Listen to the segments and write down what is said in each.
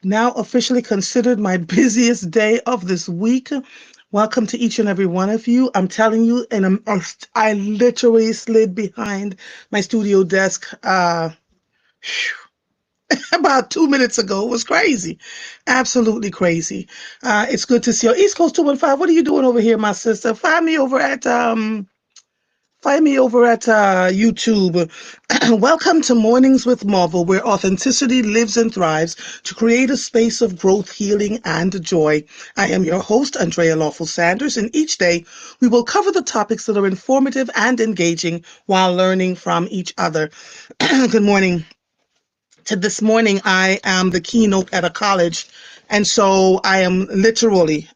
Now officially considered my busiest day of this week. Welcome to each and every one of you. I'm telling you, and I literally slid behind my studio desk about 2 minutes ago. It was crazy, absolutely crazy. It's good to see you. East Coast 215. What are you doing over here, my sister? Find me over at YouTube. Welcome to Mornings with Marvel, where authenticity lives and thrives to create a space of growth, healing, and joy. I am your host, Andrea Lawful Sanders, and each day we will cover the topics that are informative and engaging while learning from each other. Good morning. To this morning, I am the keynote at a college, and so I am literally,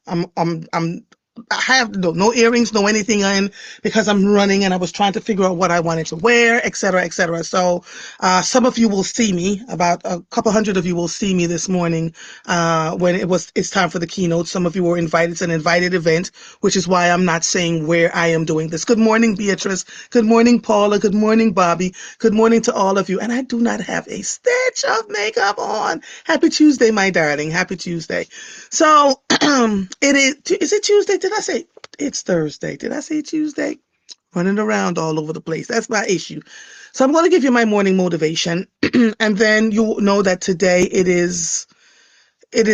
I have no earrings, no anything in because I'm running and I was trying to figure out what I wanted to wear, et cetera, et cetera. So some of you will see me, about a couple hundred of you will see me this morning when it's time for the keynote. Some of you were invited. It's an invited event, which is why I'm not saying where I am doing this. Good morning, Beatrice. Good morning, Paula. Good morning, Bobby. Good morning to all of you. And I do not have a stitch of makeup on. Happy Tuesday, my darling. Happy Tuesday. So is it Tuesday? Did I say it's Thursday? Did I say Tuesday? Running around all over the place. That's my issue. So I'm going to give you my morning motivation. And then you know that today it is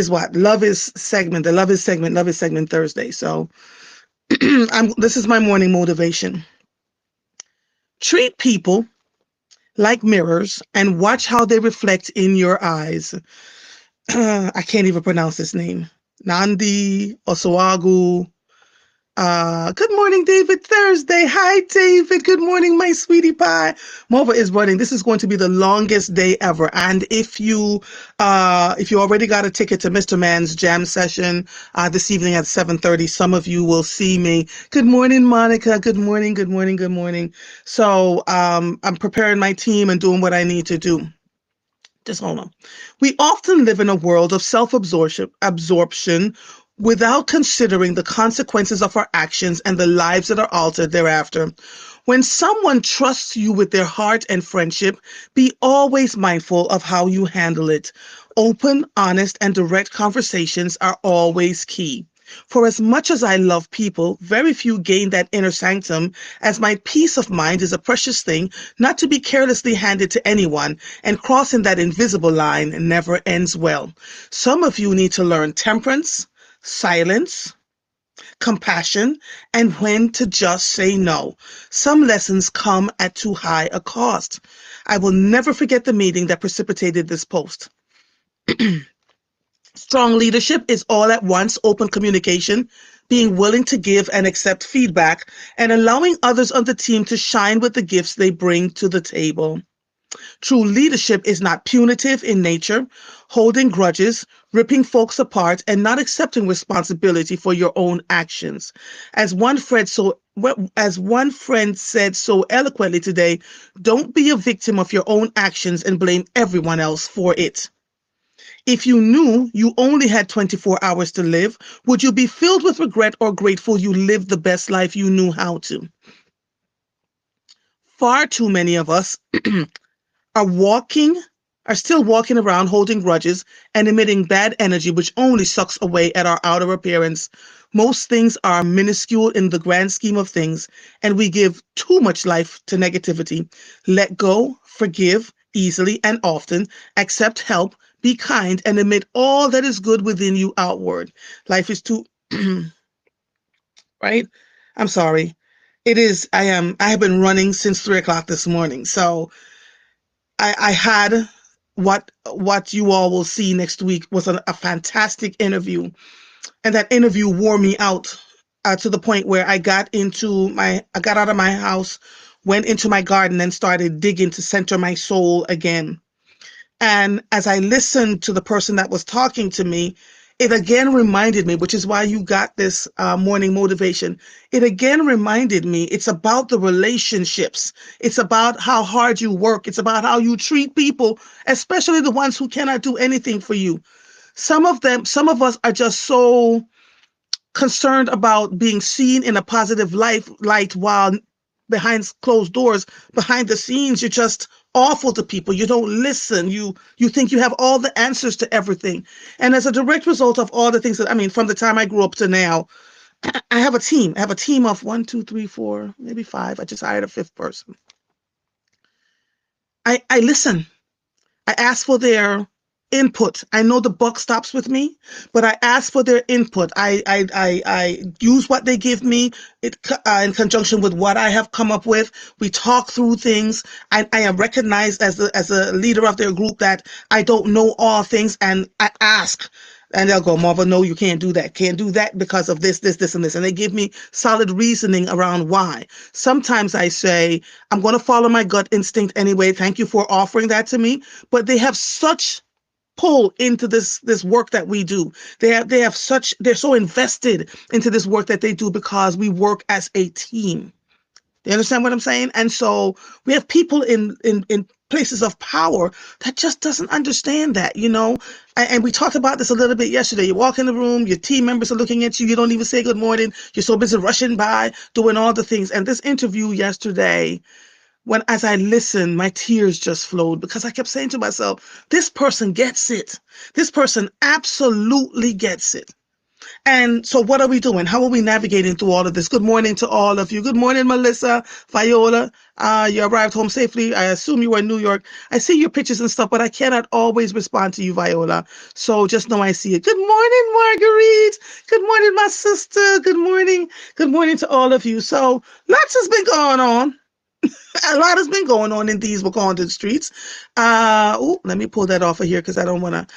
what? Love is segment Thursday. So this is my morning motivation. Treat people like mirrors and watch how they reflect in your eyes. I can't even pronounce this name. Nandi Osawagu. Good morning, David. Thursday. Hi, David. Good morning, my sweetie pie. Mova is running. This is going to be the longest day ever. And if you already got a ticket to Mr. Man's jam session this evening at 7:30, some of you will see me. Good morning, Monica. Good morning. Good morning. Good morning. So I'm preparing my team and doing what I need to do. Just hold on. We often live in a world of absorption without considering the consequences of our actions and the lives that are altered thereafter. When someone trusts you with their heart and friendship, be always mindful of how you handle it. Open, honest, and direct conversations are always key. For as much as I love people, very few gain that inner sanctum, as my peace of mind is a precious thing, not to be carelessly handed to anyone, and crossing that invisible line never ends well. Some of you need to learn temperance, silence, compassion, and when to just say no. Some lessons come at too high a cost. I will never forget the meeting that precipitated this post. Strong leadership is all at once open communication, being willing to give and accept feedback, and allowing others on the team to shine with the gifts they bring to the table. True leadership is not punitive in nature, holding grudges, ripping folks apart, and not accepting responsibility for your own actions. As one friend said so eloquently today, don't be a victim of your own actions and blame everyone else for it. If you knew you only had 24 hours to live, would you be filled with regret or grateful you lived the best life you knew how to? Far too many of us are walking, are still walking around holding grudges and emitting bad energy, which only sucks away at our outer appearance. Most things are minuscule in the grand scheme of things, and we give too much life to negativity. Let go, forgive easily and often, accept help, be kind, and emit all that is good within you outward. Life is too, right? I'm sorry. I have been running since 3 o'clock this morning. So I had what you all will see next week was a fantastic interview, and that interview wore me out to the point where I got out of my house, went into my garden, and started digging to center my soul again. And as I listened to the person that was talking to me, it again reminded me, which is why you got this morning motivation. It again reminded me it's about the relationships. It's about how hard you work. It's about how you treat people, especially the ones who cannot do anything for you. Some of us are just so concerned about being seen in a positive light while behind closed doors, behind the scenes, you're just awful to people. You don't listen. You think you have all the answers to everything. And as a direct result of all the things that, I mean, from the time I grew up to now, I have a team. I have a team of one, two, three, four, maybe five. I just hired a fifth person. I listen. I ask for their input. I know the buck stops with me, but I ask for their input. I use what they give me in conjunction with what I have come up with. We talk through things. I am recognized as a leader of their group that I don't know all things, and I ask. And they'll go, Marva, no, you can't do that. Can't do that because of this, this, this, and this. And they give me solid reasoning around why. Sometimes I say, I'm going to follow my gut instinct anyway. Thank you for offering that to me. But they have such pull into this work that we do. They're so invested into this work that they do because we work as a team. You understand what I'm saying? And so we have people in places of power that just doesn't understand that, you know? And we talked about this a little bit yesterday. You walk in the room, your team members are looking at you. You don't even say good morning. You're so busy rushing by, doing all the things. And this interview yesterday, as I listened, my tears just flowed because I kept saying to myself, this person gets it. This person absolutely gets it. And so what are we doing? How are we navigating through all of this? Good morning to all of you. Good morning, Melissa, Viola. You arrived home safely. I assume you were in New York. I see your pictures and stuff, but I cannot always respond to you, Viola. So just know I see it. Good morning, Marguerite. Good morning, my sister. Good morning. Good morning to all of you. So lots has been going on. A lot has been going on in these Wakandan streets. Let me pull that off of here because I don't want to.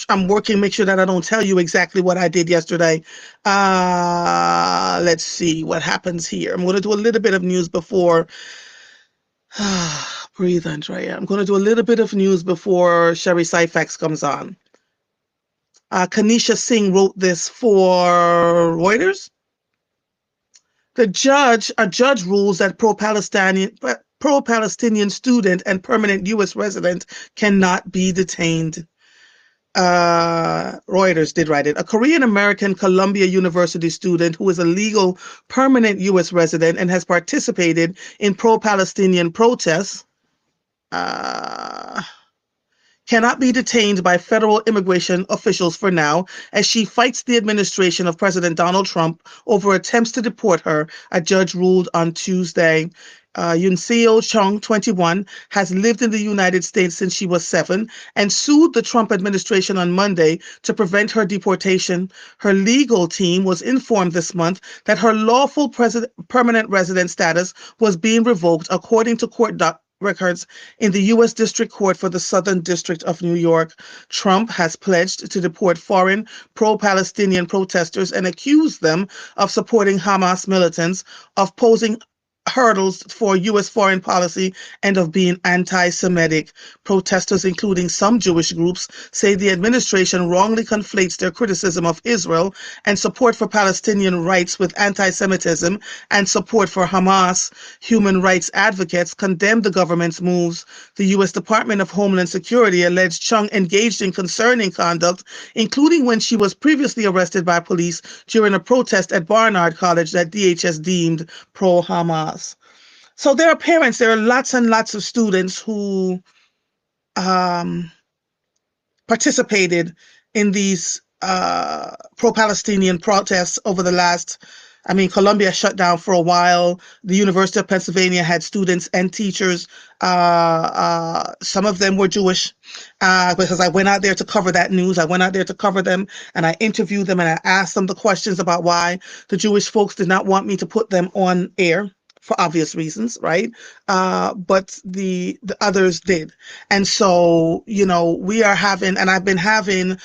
I'm working, make sure that I don't tell you exactly what I did yesterday. Let's see what happens here. I'm going to do a little bit of news before. Breathe, Andrea. I'm going to do a little bit of news before Sherry Syfax comes on. Kanisha Singh wrote this for Reuters. A judge rules that pro-Palestinian student and permanent U.S. resident cannot be detained. Reuters did write it. A Korean-American Columbia University student who is a legal permanent U.S. resident and has participated in pro-Palestinian protests cannot be detained by federal immigration officials for now, as she fights the administration of President Donald Trump over attempts to deport her, a judge ruled on Tuesday. Yunseo Chung, 21, has lived in the United States since she was 7 and sued the Trump administration on Monday to prevent her deportation. Her legal team was informed this month that her lawful permanent resident status was being revoked, according to court records in the U.S. District Court for the Southern District of New York. Trump has pledged to deport foreign pro-Palestinian protesters and accused them of supporting Hamas militants, of posing hurdles for U.S. foreign policy, and of being anti-Semitic. Protesters, including some Jewish groups, say the administration wrongly conflates their criticism of Israel and support for Palestinian rights with anti-Semitism and support for Hamas. Human rights advocates condemned the government's moves. The U.S. Department of Homeland Security alleged Chung engaged in concerning conduct, including when she was previously arrested by police during a protest at Barnard College that DHS deemed pro-Hamas. So there are lots and lots of students who participated in these pro-Palestinian protests over the last, Columbia shut down for a while. The University of Pennsylvania had students and teachers. Some of them were Jewish because I went out there to cover that news. I went out there to cover them, and I interviewed them, and I asked them the questions about why the Jewish folks did not want me to put them on air, for obvious reasons, right? But the others did. And so, we are having, and I've been having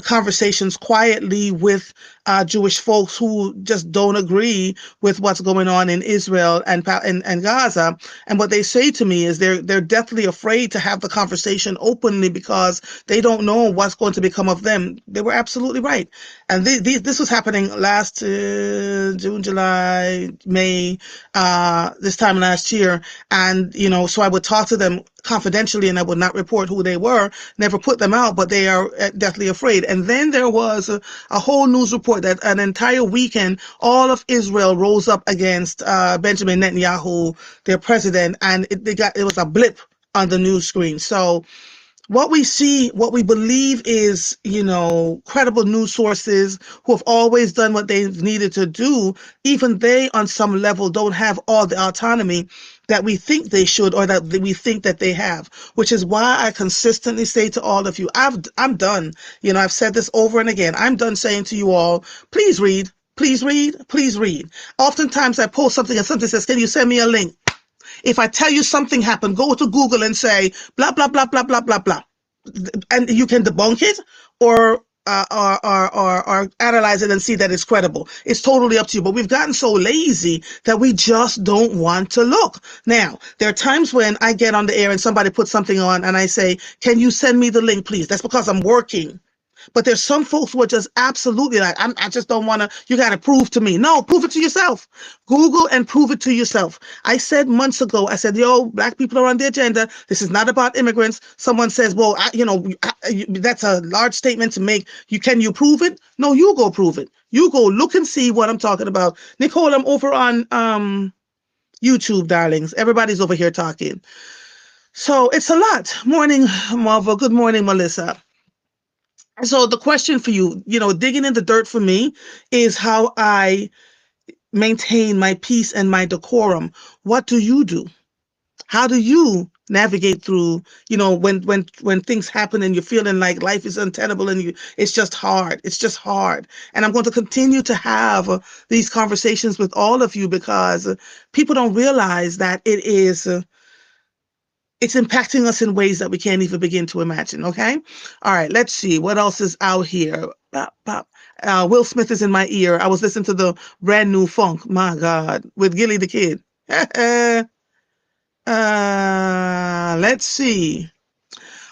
conversations quietly with Jewish folks who just don't agree with what's going on in Israel and Gaza. And what they say to me is they're deathly afraid to have the conversation openly because they don't know what's going to become of them. They were absolutely right. And this was happening last June, July, May, this time last year. And, so I would talk to them confidentially, and I would not report who they were, never put them out, but they are deathly afraid. And then there was a whole news report that an entire weekend, all of Israel rose up against Benjamin Netanyahu, their president, and it was a blip on the news screen. So what we see, what we believe is, credible news sources who have always done what they've needed to do, even they on some level don't have all the autonomy that we think they should, or that we think that they have, which is why I consistently say to all of you, I'm done. I've said this over and again. I'm done saying to you all, please read, please read, please read. Oftentimes I post something and something says, can you send me a link? If I tell you something happened, go to Google and say blah blah blah blah blah blah blah, and you can debunk it, or or analyze it and see that it's credible. It's totally up to you. But we've gotten so lazy that we just don't want to look. Now, there are times when I get on the air and somebody puts something on and I say, can you send me the link, please? That's because I'm working. But there's some folks who are just absolutely like, I just don't want to, you got to prove to me. No, prove it to yourself. Google and prove it to yourself. I said months ago, I said, black people are on the agenda. This is not about immigrants. Someone says, well, that's a large statement to make. Can you prove it? No, you go prove it. You go look and see what I'm talking about. Nicole, I'm over on YouTube, darlings. Everybody's over here talking. So it's a lot. Morning, Marva. Good morning, Melissa. So the question for you, digging in the dirt for me is how I maintain my peace and my decorum. What do you do? How do you navigate through, when things happen and you're feeling like life is untenable and it's just hard. It's just hard. And I'm going to continue to have these conversations with all of you because people don't realize that it's impacting us in ways that we can't even begin to imagine. Okay. All right. Let's see what else is out here. Bop, bop. Will Smith is in my ear. I was listening to the brand new funk. My God, with Gilly the Kid. Let's see.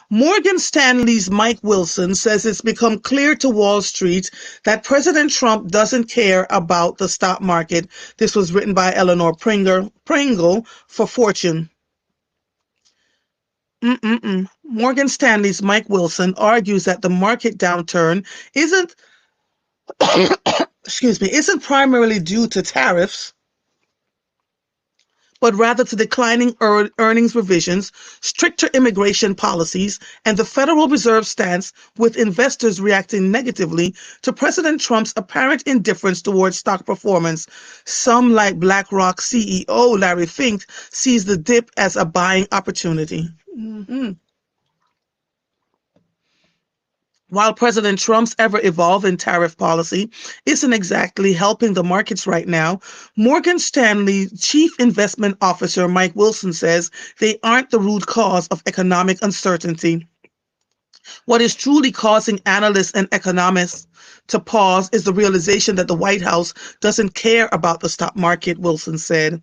Morgan Stanley's Mike Wilson says it's become clear to Wall Street that President Trump doesn't care about the stock market. This was written by Eleanor Pringle for Fortune. Morgan Stanley's Mike Wilson argues that the market downturn isn't, isn't primarily due to tariffs, but rather to declining earnings revisions, stricter immigration policies, and the Federal Reserve stance, with investors reacting negatively to President Trump's apparent indifference towards stock performance. Some, like BlackRock CEO Larry Fink, sees the dip as a buying opportunity. While President Trump's ever-evolving tariff policy isn't exactly helping the markets right now, Morgan Stanley Chief Investment Officer Mike Wilson says they aren't the root cause of economic uncertainty. What is truly causing analysts and economists to pause is the realization that the White House doesn't care about the stock market, Wilson said.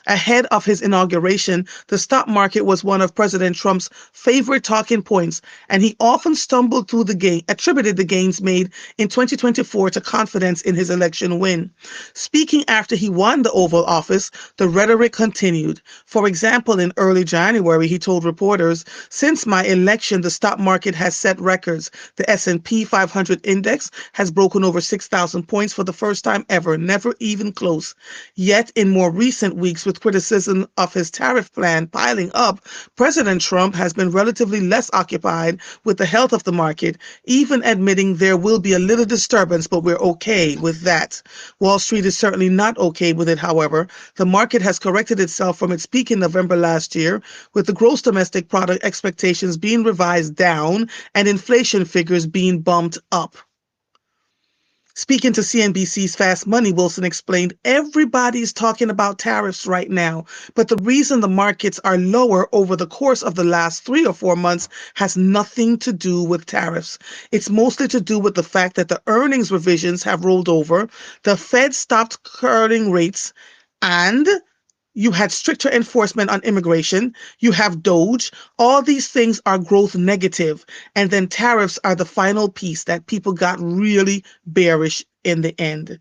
Ahead of his inauguration, the stock market was one of President Trump's favorite talking points, and he often attributed the gains made in 2024 to confidence in his election win. Speaking after he won the Oval Office, the rhetoric continued. For example, in early January, he told reporters, "Since my election, the stock market has set records. The S&P 500 index has broken over 6,000 points for the first time ever, never even close. Yet, in more recent weeks, with criticism of his tariff plan piling up, President Trump has been relatively less occupied with the health of the market, even admitting there will be a little disturbance, but we're okay with that." Wall Street is certainly not okay with it, however. The market has corrected itself from its peak in November last year, with the gross domestic product expectations being revised down and inflation figures being bumped up. Speaking to CNBC's Fast Money, Wilson explained, "Everybody's talking about tariffs right now, but the reason the markets are lower over the course of the last 3 or 4 months has nothing to do with tariffs. It's mostly to do with the fact that the earnings revisions have rolled over, the Fed stopped curbing rates, and you had stricter enforcement on immigration. You have Doge. All these things are growth negative. And then tariffs are the final piece that people got really bearish in the end."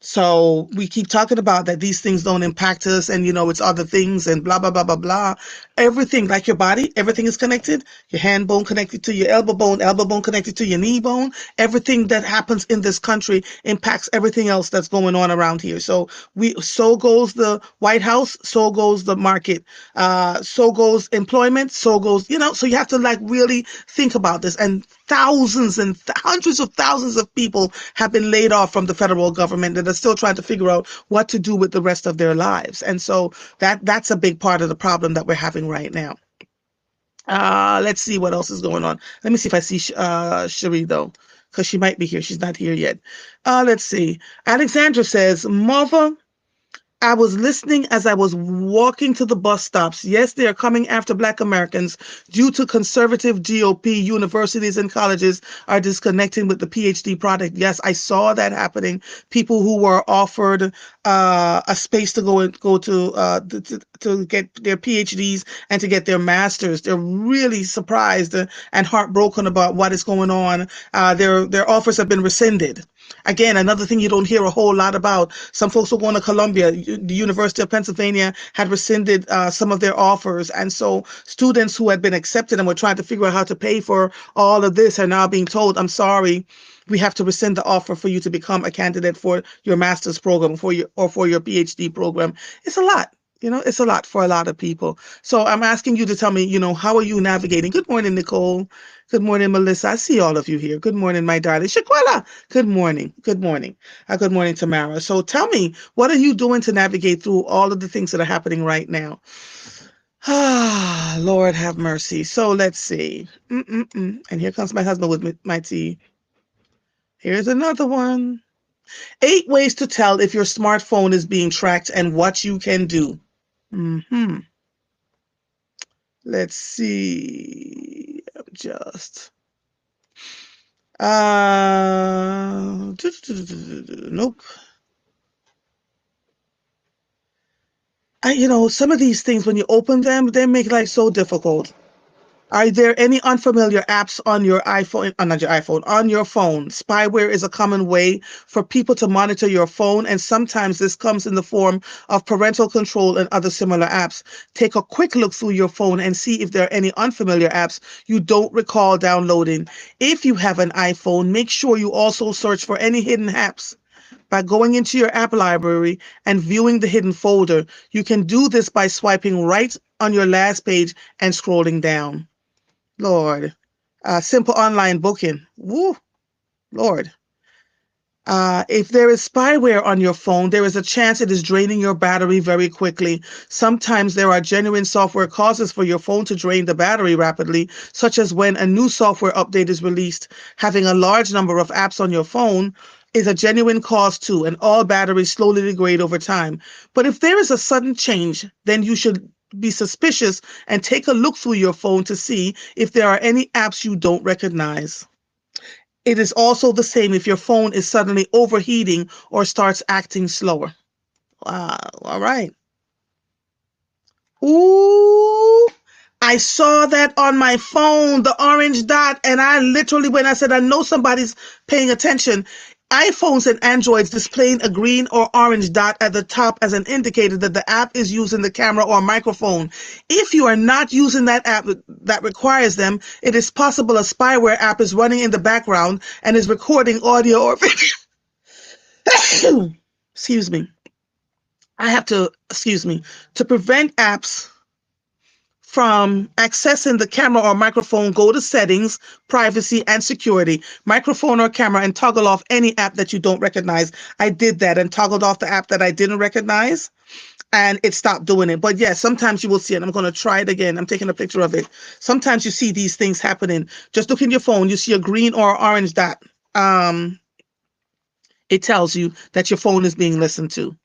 So we keep talking about that these things don't impact us and, it's other things and blah, blah, blah, blah, blah. Everything, like your body, everything is connected. Your hand bone connected to your elbow bone connected to your knee bone. Everything that happens in this country impacts everything else that's going on around here. So goes the White House, so goes the market, so goes employment, so goes, so you have to like really think about this. And thousands and hundreds of thousands of people have been laid off from the federal government that are still trying to figure out what to do with the rest of their lives. And so that's a big part of the problem that we're having right now. Let's see what else is going on. Let me see if I see Cherie though, because she might be here. She's not here yet. Let's see. Alexandra says, Mother, I was listening as I was walking to the bus stops. Yes, they are coming after Black Americans due to conservative GOP. Universities and colleges are disconnecting with the PhD product. Yes, I saw that happening. People who were offered a space to go to get their PhDs and to get their masters. They're really surprised and heartbroken about what is going on. Their offers have been rescinded. Again, another thing you don't hear a whole lot about. Some folks were going to Columbia. The University of Pennsylvania had rescinded some of their offers. And so students who had been accepted and were trying to figure out how to pay for all of this are now being told, I'm sorry, we have to rescind the offer for you to become a candidate for your master's program for your PhD program. It's a lot. It's a lot for a lot of people. So I'm asking you to tell me, how are you navigating? Good morning, Nicole. Good morning, Melissa. I see all of you here. Good morning, my darling. Shaquella. Good morning. Good morning. Good morning, Tamara. So tell me, what are you doing to navigate through all of the things that are happening right now? Ah, Lord have mercy. So let's see. And here comes my husband with my tea. Here's another one. 8 ways to tell if your smartphone is being tracked and what you can do. Let's see. I'm just. Nope. Some of these things, when you open them, they make life so difficult. Are there any unfamiliar apps on your iPhone, not your iPhone, on your phone? Spyware is a common way for people to monitor your phone, and sometimes this comes in the form of parental control and other similar apps. Take a quick look through your phone and see if there are any unfamiliar apps you don't recall downloading. If you have an iPhone, make sure you also search for any hidden apps by going into your app library and viewing the hidden folder. You can do this by swiping right on your last page and scrolling down. Lord. Simple online booking. Woo, Lord. If there is spyware on your phone, there is a chance it is draining your battery very quickly. Sometimes there are genuine software causes for your phone to drain the battery rapidly, such as when a new software update is released. Having a large number of apps on your phone is a genuine cause too, and all batteries slowly degrade over time. But if there is a sudden change, then you should be suspicious and take a look through your phone to see if there are any apps you don't recognize. It is also the same if your phone is suddenly overheating or starts acting slower. Wow, all right. Ooh, I saw that on my phone, the orange dot, and I literally, when I said I know somebody's paying attention, iPhones and Androids displaying a green or orange dot at the top as an indicator that the app is using the camera or microphone. If you are not using that app that requires them, it is possible a spyware app is running in the background and is recording audio or video. Excuse me. Excuse me, to prevent apps from accessing the camera or microphone, go to settings, privacy, and security, microphone or camera, and toggle off any app that you don't recognize. I did that and toggled off the app that I didn't recognize, and it stopped doing it. But yes, sometimes you will see it. I'm going to try it again. I'm taking a picture of it. Sometimes you see these things happening. Just look in your phone. You see a green or orange dot. It tells you that your phone is being listened to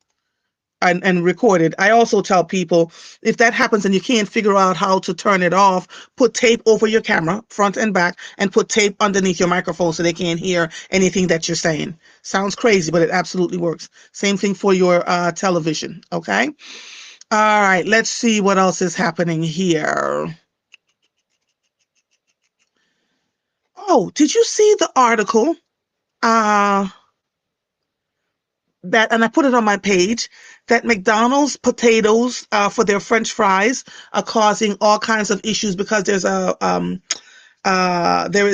and recorded. I also tell people, if that happens and you can't figure out how to turn it off, put tape over your camera, front and back, and put tape underneath your microphone so they can't hear anything that you're saying. Sounds crazy, but it absolutely works. Same thing for your television, okay? All right, let's see what else is happening here. Oh, did you see the article? Uh, that, and I put it on my page, that McDonald's potatoes for their French fries are causing all kinds of issues because there is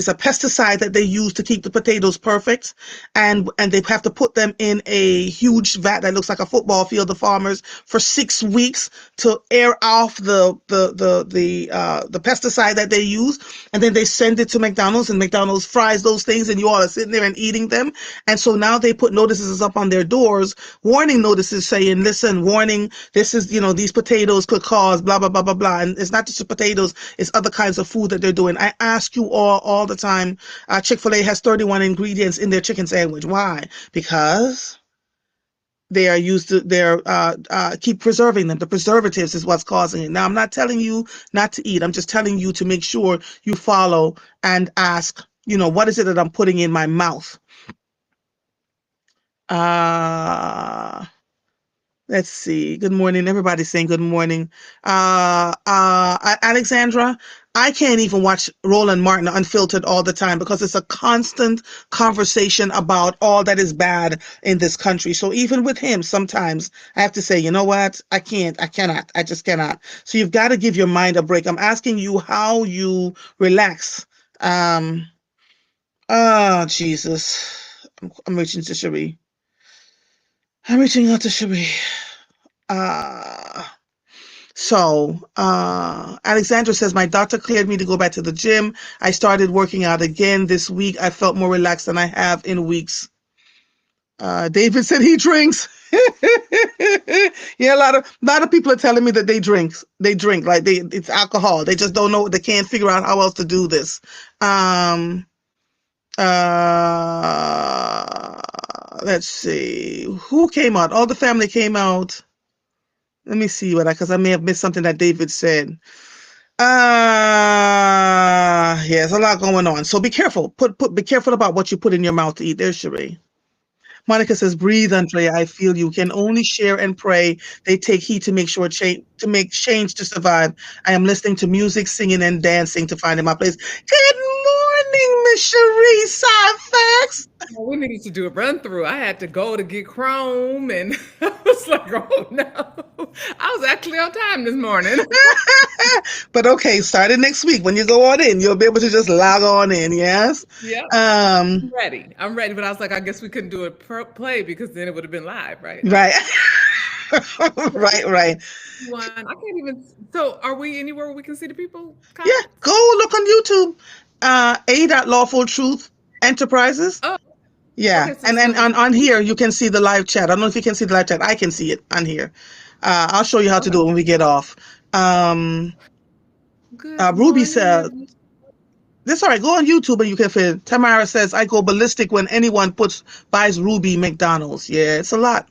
a pesticide that they use to keep the potatoes perfect, and they have to put them in a huge vat that looks like a football field. The farmers for 6 weeks to air off the pesticide that they use, and then they send it to McDonald's, and McDonald's fries those things, and you all are sitting there and eating them. And so now they put notices up on their doors, warning notices saying, "Listen, warning, this is these potatoes could cause blah blah blah blah blah." And it's not just the potatoes; it's other kinds of food that they're doing. I ask you all the time. Chick-fil-A has 31 ingredients in their chicken sandwich. Why? Because they are used to keep preserving them. The preservatives is what's causing it. Now, I'm not telling you not to eat. I'm just telling you to make sure you follow and ask, what is it that I'm putting in my mouth? Let's see. Good morning. Everybody's saying good morning. Alexandra, I can't even watch Roland Martin Unfiltered all the time because it's a constant conversation about all that is bad in this country. So even with him, sometimes I have to say, you know what? I cannot. I just cannot. So you've got to give your mind a break. I'm asking you how you relax. Oh, Jesus. I'm reaching to Cherie. I'm reaching out to Cherie. Alexandra says, my doctor cleared me to go back to the gym. I started working out again this week. I felt more relaxed than I have in weeks. David said he drinks. Yeah, a lot of people are telling me that they drink. They drink like it's alcohol. They just don't know. They can't figure out how else to do this. Let's see. Who came out? All the family came out. Let me see because I may have missed something that David said. There's a lot going on. So be careful. Be careful about what you put in your mouth to eat. There's Cherie. Monica says, breathe, Andrea. I feel you. Can only share and pray. They take heed to make change to survive. I am listening to music, singing, and dancing to find in my place. Good morning, Miss Cherie Sifax. Well, we needed to do a run through. I had to go to get Chrome, and I was like, "Oh no!" I was actually on time this morning. But okay, starting next week, when you go on in, you'll be able to just log on in. Yes. Yep, I'm ready. I'm ready. But I was like, I guess we couldn't do a play because then it would have been live, right? Right. Right. One, I can't even. So, are we anywhere where we can see the people Yeah, comments? go look on YouTube. A.LawfulTruth Enterprises. Oh, Yeah, okay. So and it's then going to. on here you can see the live chat. I don't know if you can see the live chat. I can see it on here. I'll show you how to Okay. do it when we get off. Good Ruby morning, said, everyone. "That's all right. Go on YouTube and you can fit." Tamara says, "I go ballistic when anyone buys Ruby McDonald's." Yeah, it's a lot.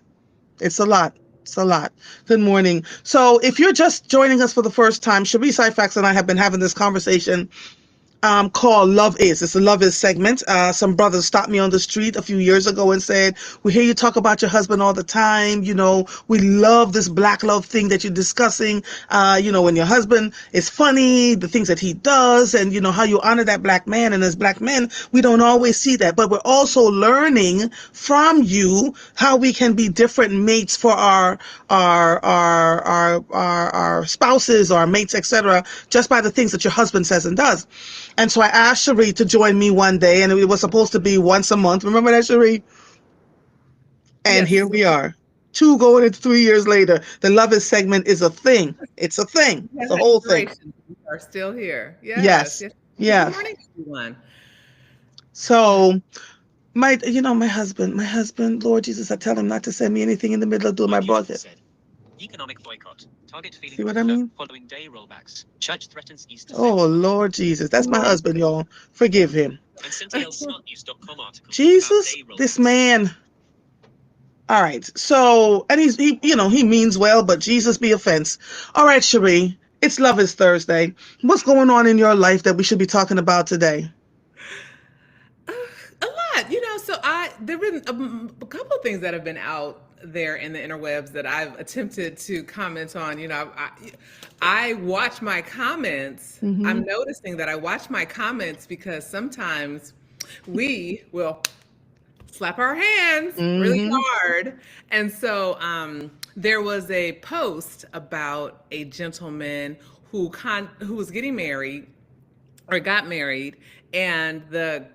It's a lot. It's a lot. Good morning. So if you're just joining us for the first time, Sharice Syfax and I have been having this conversation called Love Is. It's a Love Is segment. Some brothers stopped me on the street a few years ago and said, we hear you talk about your husband all the time. We love this black love thing that you're discussing. When your husband is funny, the things that he does, and, how you honor that black man. And as black men, we don't always see that. But we're also learning from you how we can be different mates for our spouses, our mates, etc., just by the things that your husband says and does. And so I asked Cherie to join me one day, and it was supposed to be once a month. Remember that, Cherie? And here Yes. we are, 2 going into 3 years later. The Love Is segment is a thing. It's a thing. Yes, It's a whole thing. inspiration. We are still here. Yes. Yes. Yes. Good Yes. morning, everyone. So my husband, Lord Jesus, I tell him not to send me anything in the middle of doing my broadcast. Economic boycott. Target feeling See what I bolder mean? following day rollbacks. Church threatens Easter Oh, sale. Lord Jesus. That's my husband, y'all. Forgive him. And CintielSmartNews.com article about Jesus, day this rollbacks. man. All right. So, and he means well, but Jesus be offense. All right, Cherie. It's Love Is Thursday. What's going on in your life that we should be talking about today? A lot, So there've been a couple of things that have been out there in the interwebs that I've attempted to comment on. I watch my comments. Mm-hmm. I'm noticing that I watch my comments because sometimes we will slap our hands really Mm-hmm. hard. And so there was a post about a gentleman who was getting married or got married, and the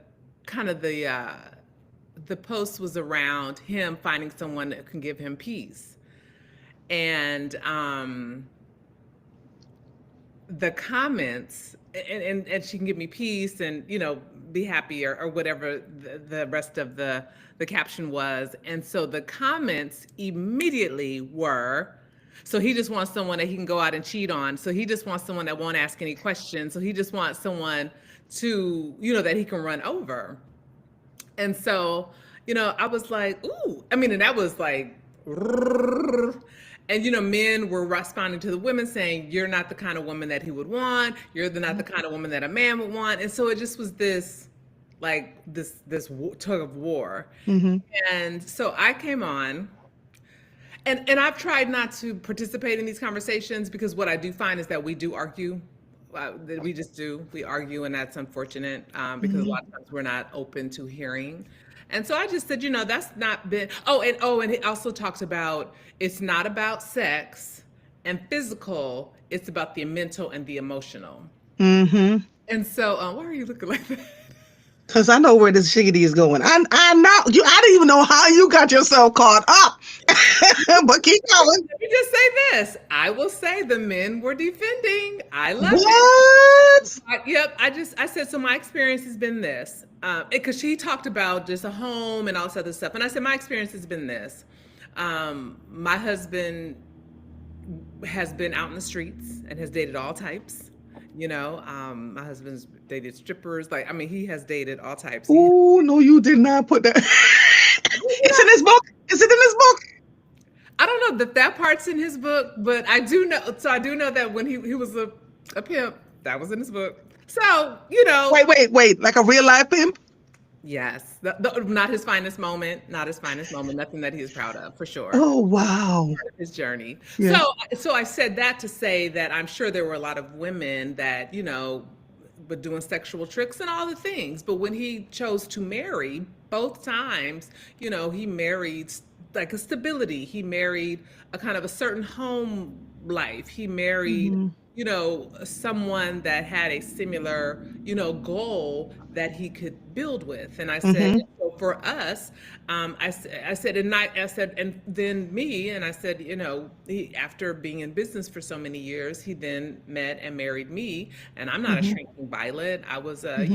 post was around him finding someone that can give him peace. And the comments, and she can give me peace and be happy, or whatever the rest of the caption was. And so the comments immediately were, so he just wants someone that he can go out and cheat on, so he just wants someone that won't ask any questions, so he just wants someone to that he can run over. And so, I was like, ooh, I mean, and that was like, and men were responding to the women saying, "You're not the kind of woman that he would want. You're not the kind of woman that a man would want." And so it just was this, like this tug of war. Mm-hmm. And so I came on, and I've tried not to participate in these conversations, because what I do find is that we do argue. That we just do. We argue, and that's unfortunate, because a lot of times we're not open to hearing. And so I just said, that's not been. And he also talks about, it's not about sex and physical. It's about the mental and the emotional. Mm-hmm. And so, why are you looking like that? Cause I know where this shiggity is going. I know you. I didn't even know how you got yourself caught up. But keep going. Let me just say this. I will say the men were defending. I love it. What? Yep. I said, so my experience has been this. Because she talked about just a home and all this other stuff. And I said, my experience has been this. My husband has been out in the streets and has dated all types. My husband's dated strippers. Like, I mean, he has dated all types. Oh no, you did not put that. It's in his book. Is it in his book? I don't know that part's in his book, but I do know. So I do know that when he was a pimp, that was in his book. So Wait. Like a real life pimp? yes, not his finest moment. Not his finest moment. Nothing that he is proud of, for sure. Oh wow. His journey. Yeah. So I said that to say that I'm sure there were a lot of women that were doing sexual tricks and all the things, but when he chose to marry, both times, he married like a stability. He married a kind of a certain home life. He married, someone that had a similar, goal that he could build with. And I said, Mm-hmm. so for us, I said, and then me, and I said, after being in business for so many years, he then met and married me. And I'm not a shrinking violet. I was a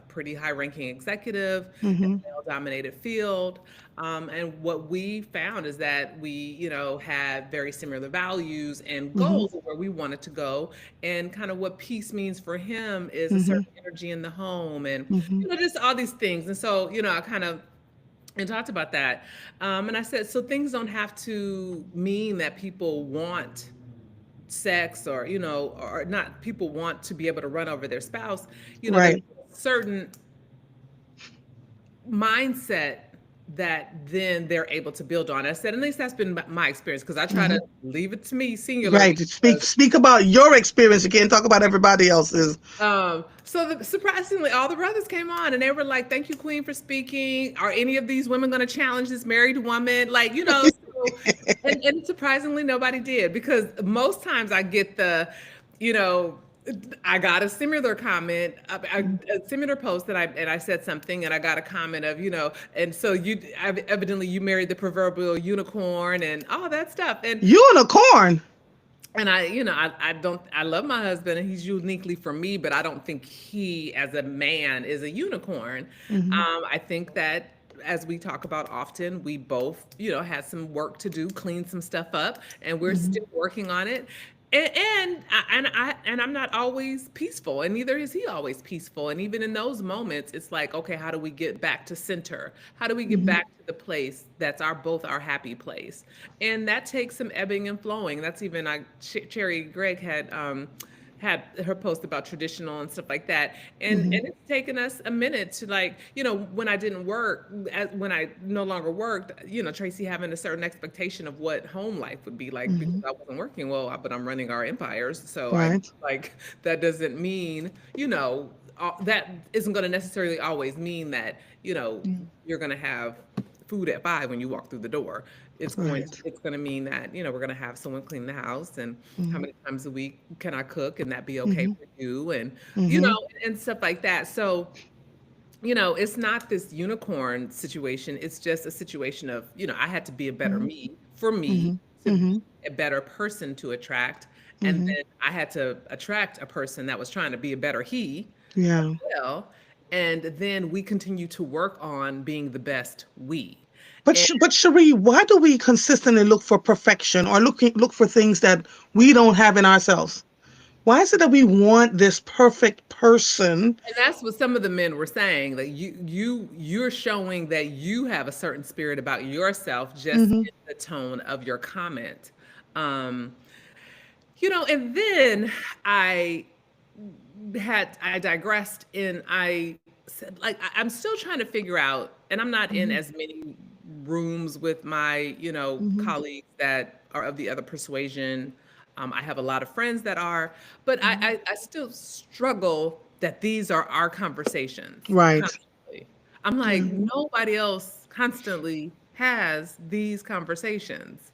pretty high ranking executive in a Mm-hmm. male dominated field. And what we found is that we, had very similar values and goals of where we wanted to go. And kind of what peace means for him is a certain energy in the home, and, Mm-hmm. just all these things. And so, I kind of and talked about that. And I said, so things don't have to mean that people want sex, or not, people want to be able to run over their spouse. There's Right. a certain mindset that then they're able to build on. I said, at least that's been my experience, because I try Mm-hmm. to leave it to me singular. Right. Speak about your experience. You can't talk about everybody else's. So surprisingly, all the brothers came on and they were like, "Thank you, Queen, for speaking. Are any of these women going to challenge this married woman?" Like, so, and surprisingly, nobody did, because most times I get you know, I got a similar comment, a similar post that I said something, and I got a comment of, and so evidently you married the proverbial unicorn and all that stuff. Unicorn. And I don't, I love my husband and he's uniquely for me, but I don't think he as a man is a unicorn. Mm-hmm. I think that, as we talk about often, we both, had some work to do, clean some stuff up, and we're Mm-hmm. still working on it. And I'm not always peaceful, and neither is he always peaceful. And even in those moments, it's like, okay, how do we get back to center? How do we get Mm-hmm. back to the place that's both our happy place? And that takes some ebbing and flowing. That's even Cherry Gregg had her post about traditional and stuff like that. And Mm-hmm. it's taken us a minute to, like, when I didn't work, when I no longer worked, Tracy having a certain expectation of what home life would be like, because Mm-hmm. I wasn't working. Well, but I'm running our empires. So I Right. like, that doesn't mean, that isn't going to necessarily always mean that, Mm. you're going to have food at 5 when you walk through the door. Right. It's going to mean that, we're going to have someone clean the house, and how Mm-hmm. many times a week can I cook, and that be okay Mm-hmm. for you, and Mm-hmm. and stuff like that. So, it's not this unicorn situation. It's just a situation of, I had to be a better Mm-hmm. me for me Mm-hmm. to Mm-hmm. be a better person to attract. And Mm-hmm. then I had to attract a person that was trying to be a better he as Yeah. well. And then we continue to work on being the best we. But And but Cherie, why do we consistently look for perfection or look for things that we don't have in ourselves? Why is it that we want this perfect person? and that's what some of the men were saying. Like you're showing that you have a certain spirit about yourself just Mm-hmm. in the tone of your comment. Um, and then I I digressed, and I said, like, I'm still trying to figure out, and I'm not in Mm-hmm. as many rooms with my, Mm-hmm. colleagues that are of the other persuasion. I have a lot of friends that are, but Mm-hmm. I still struggle that these are our conversations Right. constantly. I'm like, Yeah. nobody else constantly has these conversations.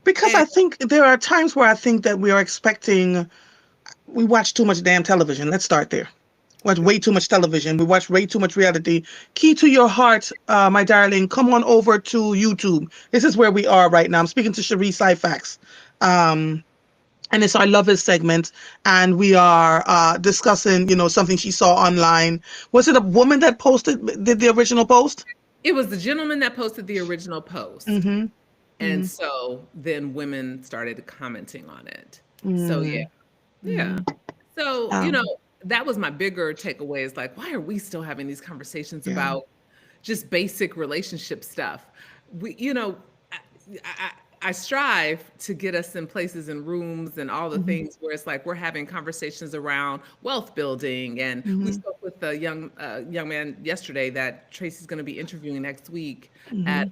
Because And I think there are times where I think that we are expecting, we watch too much damn television. Let's start there. Watch way too much television. We watch way too much reality. Key to your heart, my darling, come on over to YouTube. This is where we are right now. I'm speaking to Cherie Syfax. Um, and it's our lovers segment, and we are discussing, something she saw online. Was it a woman that did the original post? it was the gentleman that posted the original post. Mm-hmm. And so then women started commenting on it. So yeah, Mm-hmm. yeah. So, Um, that was my bigger takeaway is like, why are we still having these conversations yeah. about just basic relationship stuff? We, I, I, I strive to get us in places and rooms and all the Mm-hmm. things where it's like we're having conversations around wealth building. And we Mm-hmm. spoke with a young man yesterday that Tracy's going to be interviewing next week Mm-hmm. at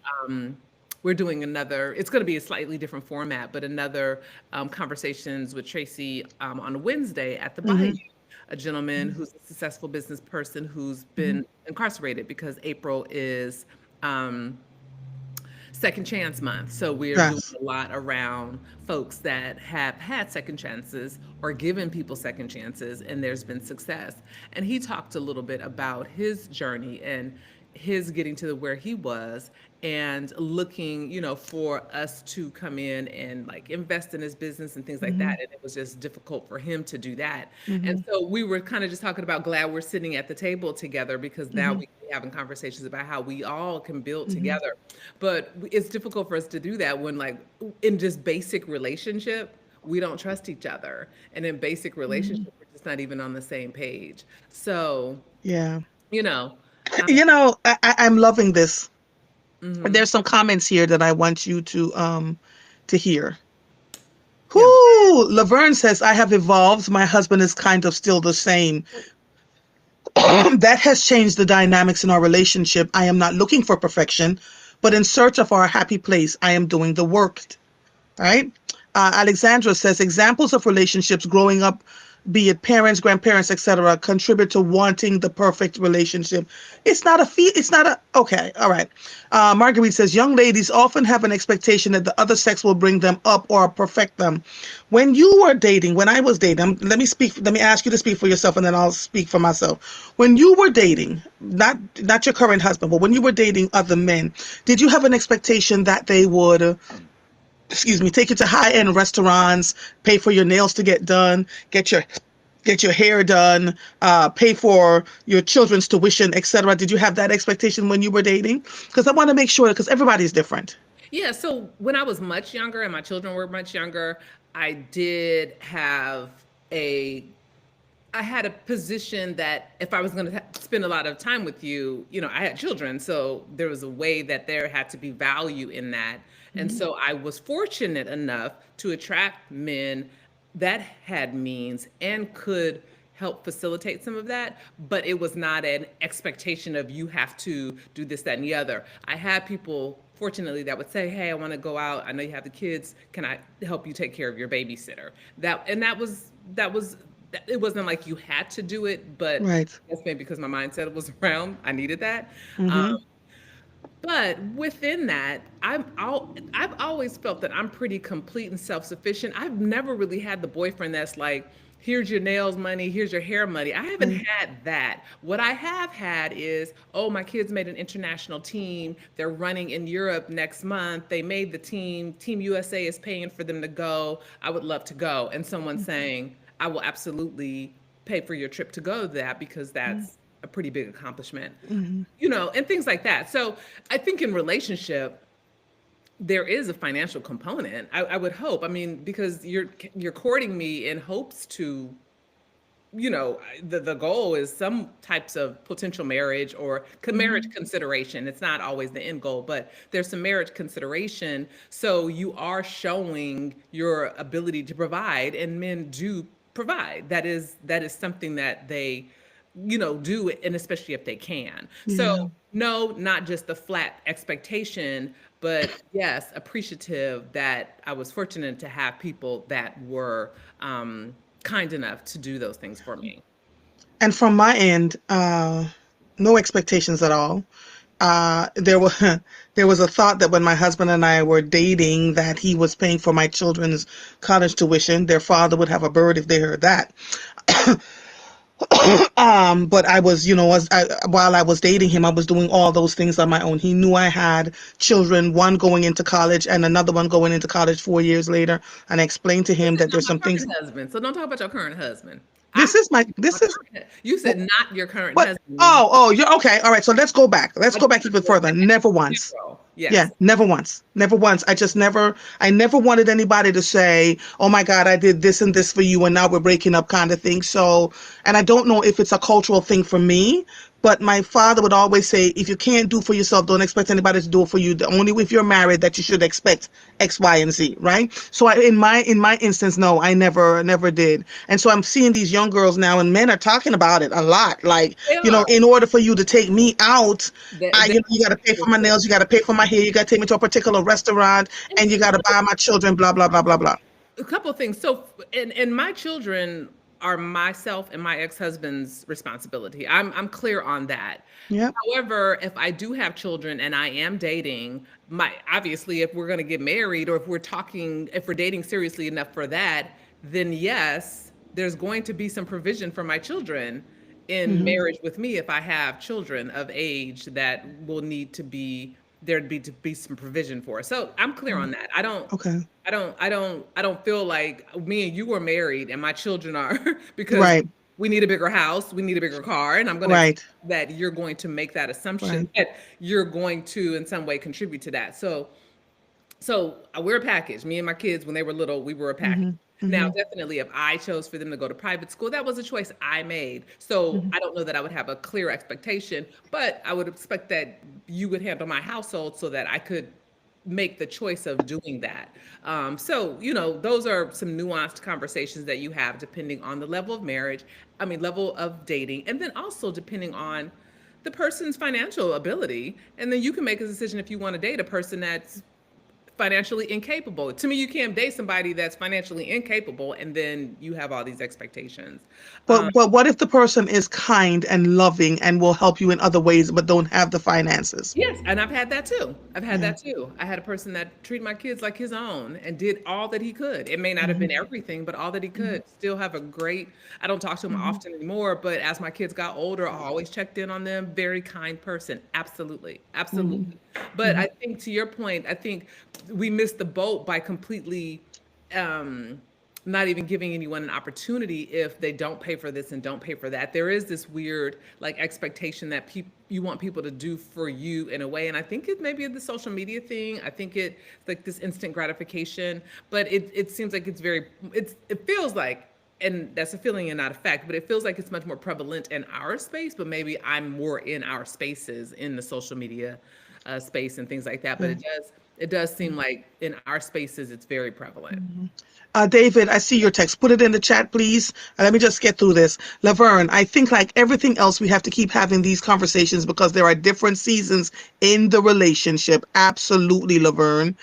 we're doing another, it's going to be a slightly different format, but another conversations with Tracy on Wednesday at the Bayou, Mm-hmm. a gentleman who's a successful business person who's Mm-hmm. been incarcerated because April is um, Second Chance Month. So we're doing Yes. a lot around folks that have had second chances or given people second chances, and there's been success. And he talked a little bit about his journey and his getting to where he was and looking, for us to come in and like invest in his business and things like Mm-hmm. that. And it was just difficult for him to do that. Mm-hmm. And so we were kind of just talking about glad we're sitting at the table together because now Mm-hmm. we can be having conversations about how we all can build Mm-hmm. together. But it's difficult for us to do that when like in just basic relationship, we don't trust each other. And in basic Mm-hmm. relationship, we're just not even on the same page. So, Yeah. you know, I'm loving this. mhm. There's some comments here that I want you to hear. Yeah. Whoo! Laverne says, I have evolved. My husband is kind of still the same. That has changed the dynamics in our relationship. I am not looking for perfection, but in search of our happy place, I am doing the work. Right? Alexandra says examples of relationships growing up, be it parents, grandparents, etc., contribute to wanting the perfect relationship. It's not a fee. It's not a okay. All right. Marguerite says young ladies often have an expectation that the other sex will bring them up or perfect them. When you were dating, when I was dating, let me speak. Let me ask you to speak for yourself, and then I'll speak for myself. When you were dating, not your current husband, but when you were dating other men, did you have an expectation that they would? Excuse me, take you to high-end restaurants, pay for your nails to get done, get your hair done, pay for your children's tuition, etc. Did you have that expectation when you were dating? Because I want to make sure, because everybody's different. Yeah, so when I was much younger and my children were much younger, I did have a I had a position that if I was going to spend a lot of time with you, I had children, so there was a way that there had to be value in that. And Mm-hmm. so I was fortunate enough to attract men that had means and could help facilitate some of that, but it was not an expectation of you have to do this, that, and the other. I had people, fortunately, that would say, "Hey, I want to go out. I know you have the kids. Can I help you take care of your babysitter?" That was it wasn't like you had to do it, but Right. I guess maybe because my mindset was around, I needed that. Mm-hmm. But within that, I've always felt that I'm pretty complete and self sufficient. I've never really had the boyfriend that's like, here's your nails money, here's your hair money. I haven't Right. had that. What I have had is, oh, my kids made an international team. They're running in Europe next month. They made the team. Team USA is paying for them to go. I would love to go. And someone saying, I will absolutely pay for your trip to go to that because that's a pretty big accomplishment, Mm-hmm. and things like that. So I think in relationship, there is a financial component. I would hope. I mean, because you're courting me in hopes to, the goal is some types of potential marriage or marriage Mm-hmm. consideration. It's not always the end goal, but there's some marriage consideration. So you are showing your ability to provide, and men do provide. That is something that they, do it, and especially if they can. Yeah. So no, not just the flat expectation, but yes, appreciative that I was fortunate to have people that were kind enough to do those things for me. And from my end, no expectations at all. There was there was a thought that when my husband and I were dating, that he was paying for my children's college tuition. Their father would have a bird if they heard that. But I was, while I was dating him, I was doing all those things on my own. He knew I had children, one going into college and another one going into college 4 years later. And I explained to You him said that not there's my some things. current husband, so don't talk about your current husband. I This is my, my this is, you said not your current what? husband when you Oh, you're okay. All right. So let's go back. Let's I go just back want even to further. Never once. general. Yeah, Yes. never once. Never once. I never wanted anybody to say, oh my God, I did this and this for you and now we're breaking up kind of thing. So, and I don't know if it's a cultural thing for me, but my father would always say, if you can't do for yourself, don't expect anybody to do it for you. The only if you're married that you should expect X, Y, and Z, right? So in my instance, no, I never did. And so I'm seeing these young girls now and men are talking about it a lot. Like, They are. in order for you to take me out, They you got to pay for my nails, you got to pay for my hair, you got to take me to a particular restaurant, and you got to buy my children, blah, blah, blah, blah, blah. a couple of things. So, and my children are myself and my ex-husband's responsibility. I'm clear on that. Yep. However, if I do have children and I am dating, my obviously if we're going to get married or if we're dating seriously enough for that, then yes, there's going to be some provision for my children in Hmm. marriage with me if I have children of age that will need to be there'd be to be some provision for. So I'm clear on that. Okay. I don't feel like me and you were married and my children are because Right. we need a bigger house, we need a bigger car, and I'm going to expect Right. that you're going to make that Right. assumption that you're going to in some way contribute to that. So we're a package. Me and my kids, when they were little, we were a package. Hmm. Now, Hmm. definitely, if I chose for them to go to private school, that was a choice I made. So Hmm. I don't know that I would have a clear expectation, but I would expect that you would handle my household so that I could make the choice of doing that. So those are some nuanced conversations that you have depending on the level of marriage, I mean, level of dating, and then also depending on the person's financial ability. And then you can make a decision if you want to date a person that's financially incapable. To me, you can't date somebody that's financially incapable and then you have all these expectations. Um, But what if the person is kind and loving and will help you in other ways, but don't have the finances? Yes, and I've had that too. I've had Yeah. that too. I had a person that treated my kids like his own and did all that he could. It may not have Hmm. been everything, but all that he Hmm. could. Still have a great, I don't talk to him Hmm. often anymore, but as my kids got older, I always checked in on them. Very kind person. Absolutely. Hmm. Absolutely. But Hmm. I think to your point, I think we missed the boat by completely um not even giving anyone an opportunity if they don't pay for this and don't pay for that. There is this weird like expectation that you want people to do for you in a way, and I think it may be the social media thing. I think it's like this instant gratification, but it seems like it feels like, and that's a feeling and not a fact, but it feels like it's much more prevalent in our space. But maybe I'm more in our spaces in the social media space and things like that. But it does seem like in our spaces it's very prevalent. David, I see your text. Put it in the chat, please. Let me just get through this. Laverne, I think like everything else, we have to keep having these conversations because there are different seasons in the relationship. Absolutely, Laverne.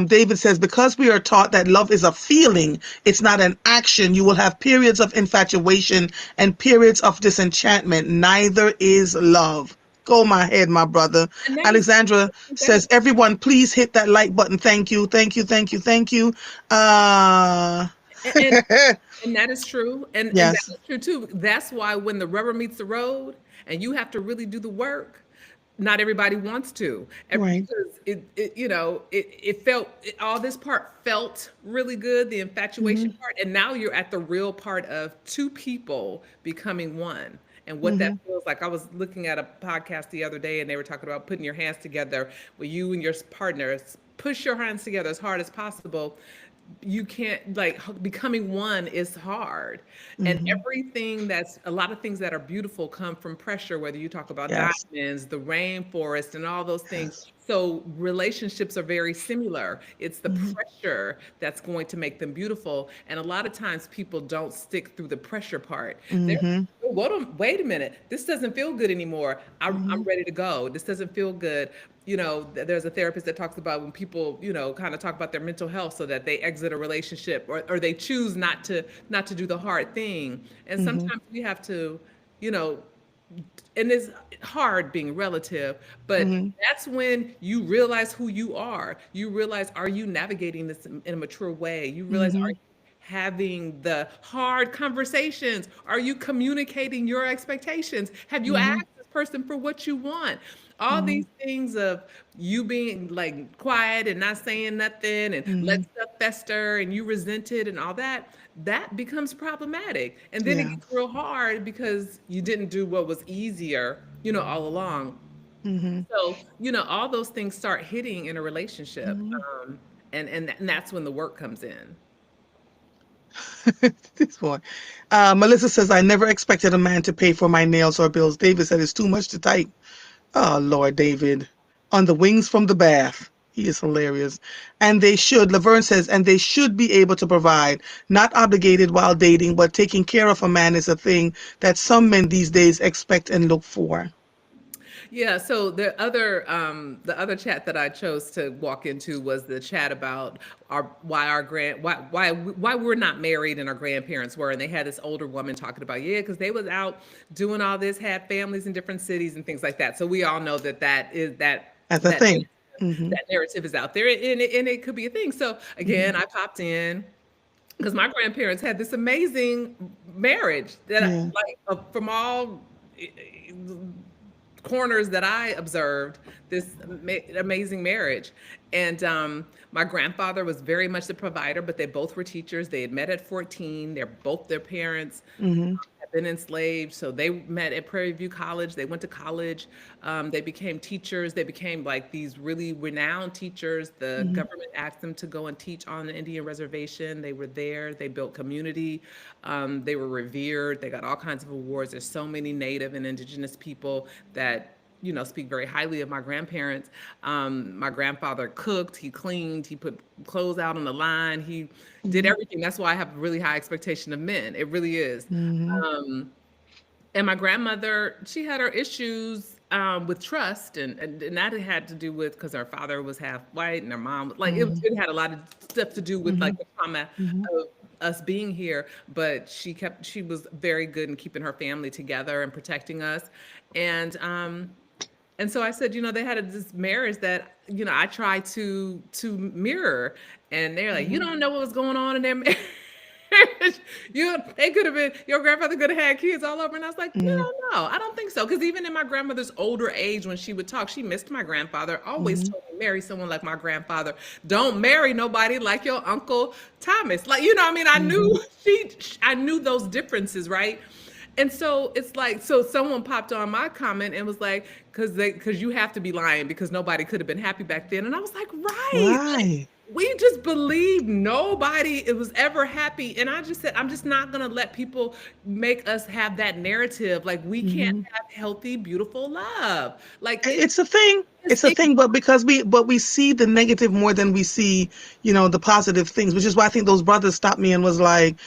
David says, because we are taught that love is a feeling, it's not an action. You will have periods of infatuation and periods of disenchantment. Neither is love. Go my head, my brother. And that is Alexandra that is says, everyone, please hit that like button. Thank you, thank you, thank you, thank you. Uh, and and that is true, and that yes, is true too. That's why when the rubber meets the road and you have to really do the work, not everybody wants to. right. Because it felt all this part felt really good, the infatuation Hmm. part, and now you're at the real part of two people becoming one. And what that Hmm. feels like. I was looking at a podcast the other day and they were talking about putting your hands together with you and your partners. Push your hands together as hard as possible. You can't, like, becoming one is hard. And Hmm. everything that's a lot of things that are beautiful come from pressure, whether you talk about Yes, diamonds, the rainforest, and all those things. yes. So relationships are very similar. It's the Hmm. pressure that's going to make them beautiful. And a lot of times people don't stick through the pressure part. They're Hmm. wait a minute. This doesn't feel good anymore. I'm Hmm. ready to go. This doesn't feel good. There's a therapist that talks about when people, kind of talk about their mental health so that they exit a relationship, or they choose not to do the hard thing. And Hmm. sometimes we have to, you know, and it's hard being relative, but Hmm. that's when you realize who you are. You realize, are you navigating this in a mature way? You realize, are Hmm. you having the hard conversations? Are you communicating your expectations? Have you Hmm. asked this person for what you want? All Hmm. these things of you being like quiet and not saying nothing and let Hmm. stuff fester and you resent it and all that, that becomes problematic. And then it Yeah. gets real hard because you didn't do what was easier, all along. Hmm. So, all those things start hitting in a relationship. Hmm. And that's when the work comes in. This boy. Melissa says, I never expected a man to pay for my nails or bills. David said, it's too much to type. Oh, Lord, David. On the wings from the bath. He is hilarious. And they should, Laverne says, and they should be able to provide, not obligated while dating, but taking care of a man is a thing that some men these days expect and look for. Yeah, so the other chat that I chose to walk into was the chat about why we're not married and our grandparents were, and they had this older woman talking about, yeah, because they was out doing all this, had families in different cities and things like that. So we all know that is That's a that thing. Hmm. that narrative is out there, and it could be a thing. So Hmm. again, I popped in because my grandparents had this amazing marriage Yeah. from all corners that I observed, this amazing marriage. And my grandfather was very much the provider, but they both were teachers. They had met at 14. Their parents Hmm. had been enslaved, so they met at Prairie View College. They went to college. They became teachers. They became like these really renowned teachers. The Hmm. government asked them to go and teach on the Indian reservation. They were there. They built community. They were revered. They got all kinds of awards. There's so many Native and Indigenous people that speak very highly of my grandparents. My grandfather cooked, he cleaned, he put clothes out on the line, he did Hmm. everything. That's why I have a really high expectation of men. It really is. Hmm. And my grandmother, she had her issues with trust, and that had to do with because her father was half white and her mom like Hmm. it had a lot of stuff to do with Hmm. like the trauma Hmm. of us being here. But she was very good in keeping her family together and protecting us, and so I said, they had this marriage that I tried to mirror, and they're like, you Hmm. don't know what was going on in their marriage. They could have been, your grandfather could have had kids all over. And I was like, Hmm. no, I don't think so. Because even in my grandmother's older age, when she would talk, she missed my grandfather. Always Hmm. told me, marry someone like my grandfather. Don't marry nobody like your uncle Thomas. Like, I mean, I Hmm. knew I knew those differences, right? And so it's like, so someone popped on my comment and was like, because you have to be lying because nobody could have been happy back then. And I was like, right. Like, Right. we just believe nobody it was ever happy. And I just said, I'm just not gonna let people make us have that narrative. Like we can't Hmm. have healthy, beautiful love. Like It's a thing. It's a thing, but because we see the negative more than we see, the positive things, which is why I think those brothers stopped me and was like,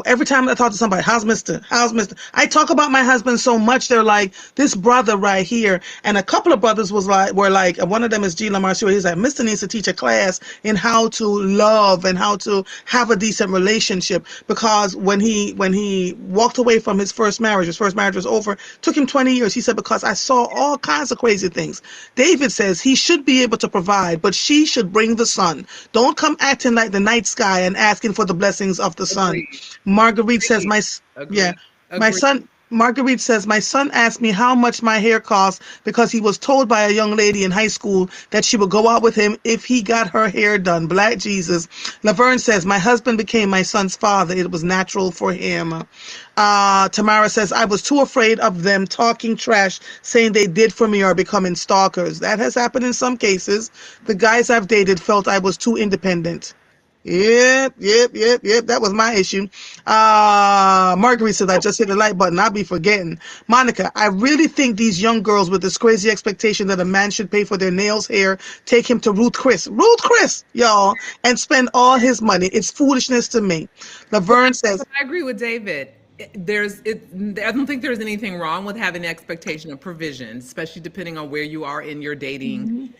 every time I talk to somebody, how's Mister? I talk about my husband so much, they're like, this brother right here, and a couple of brothers were like, one of them is G. Lamarcio. He's like, Mister needs to teach a class in how to love and how to have a decent relationship, because when he walked away from his first marriage was over, took him 20 years. He said, because I saw all kinds of crazy things. David says he should be able to provide, but she should bring the sun. Don't come acting like the night sky and asking for the blessings of the sun. Agreed. Marguerite says, Agreed. yeah, Agreed. my Agreed. son, Marguerite says, my son asked me how much my hair costs because he was told by a young lady in high school that she would go out with him if he got her hair done. Black Jesus. Laverne says, my husband became my son's father. It was natural for him. Tamara says, I was too afraid of them talking trash, saying they did for me or becoming stalkers. That has happened in some cases. The guys I've dated felt I was too independent. Yep. That was my issue. Marguerite said, I just hit the like button. I'll be forgetting. Monica, I really think these young girls with this crazy expectation that a man should pay for their nails, hair, take him to Ruth Chris, y'all, and spend all his money. It's foolishness to me. But Laverne says, I agree with David. I don't think there's anything wrong with having the expectation of provision, especially depending on where you are in your dating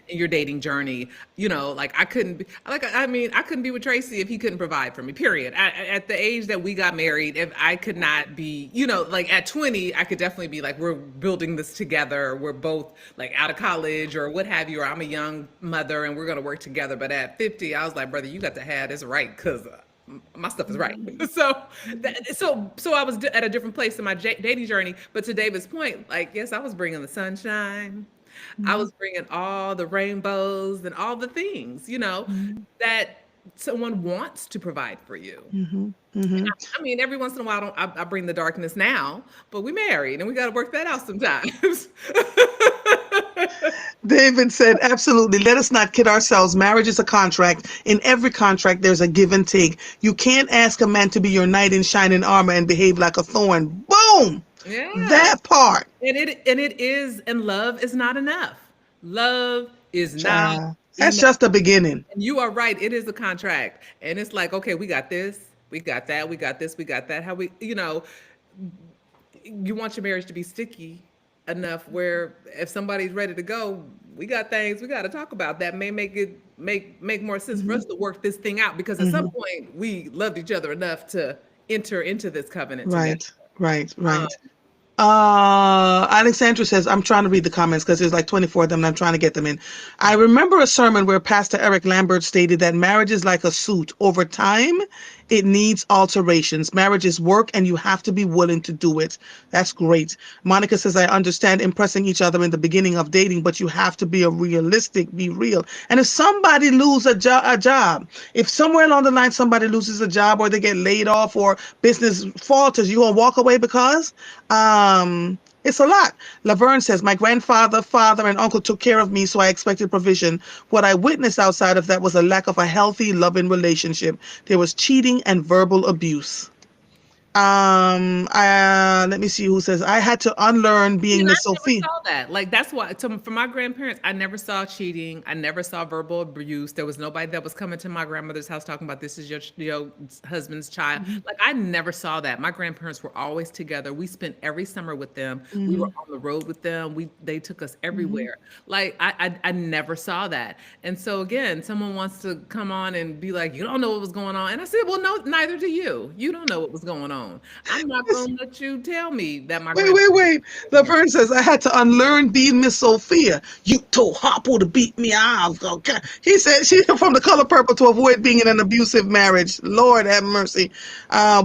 journey. Like I couldn't be like I mean I couldn't be with Tracy if he couldn't provide for me. Period. At the age that we got married, if I could not be, like at 20, I could definitely be like, we're building this together. We're both like out of college or what have you, or I'm a young mother and we're gonna work together. But at 50, I was like, brother, you got to have this right because my stuff is right. So I was at a different place in my dating journey. But to David's point, like, yes, I was bringing the sunshine. I was bringing all the rainbows and all the things, that someone wants to provide for you. I mean, every once in a while, I bring the darkness now, but we married and we got to work that out sometimes. David said, absolutely. Let us not kid ourselves. Marriage is a contract. In every contract, there's a give and take. You can't ask a man to be your knight in shining armor and behave like a thorn. Boom! Yeah. That part. And love is not enough. Love is not That's enough. just the beginning. And you are right. It is a contract. And it's like, okay, we got this, we got that, we got this, we got that. How you want your marriage to be sticky enough where if somebody's ready to go, we got things we got to talk about that may make more sense for us to work this thing out, because at some point we loved each other enough to enter into this covenant together. Right. Alexandra says, I'm trying to read the comments because there's like 24 of them and I'm trying to get them in. I remember a sermon where Pastor Eric Lambert stated that marriage is like a suit. Over time, it needs alterations. Marriage is work and you have to be willing to do it. That's great. Monica says, I understand impressing each other in the beginning of dating, but you have to be be real. And if somebody loses a job, if somewhere along the line somebody loses a job or they get laid off or business falters, you gonna walk away because it's a lot. Laverne says, my grandfather, father, and uncle took care of me, so I expected provision. What I witnessed outside of that was a lack of a healthy, loving relationship. There was cheating and verbal abuse. Let me see who says, I had to unlearn being And I Miss never Sophie. saw that. Like that's why. So for my grandparents, I never saw cheating. I never saw verbal abuse. There was nobody that was coming to my grandmother's house talking about this is your husband's child. Like I never saw that. My grandparents were always together. We spent every summer with them. We were on the road with them. They took us everywhere. Like I never saw that. And so again, someone wants to come on and be like, you don't know what was going on. And I said, well, no, neither do you. You don't know what was going on. I'm not going to let you tell me that my Wait. Laverne says, I had to unlearn being Miss Sophia. You told Harpo to beat me off. Okay. He said she's from the color purple to avoid being in an abusive marriage. Lord have mercy.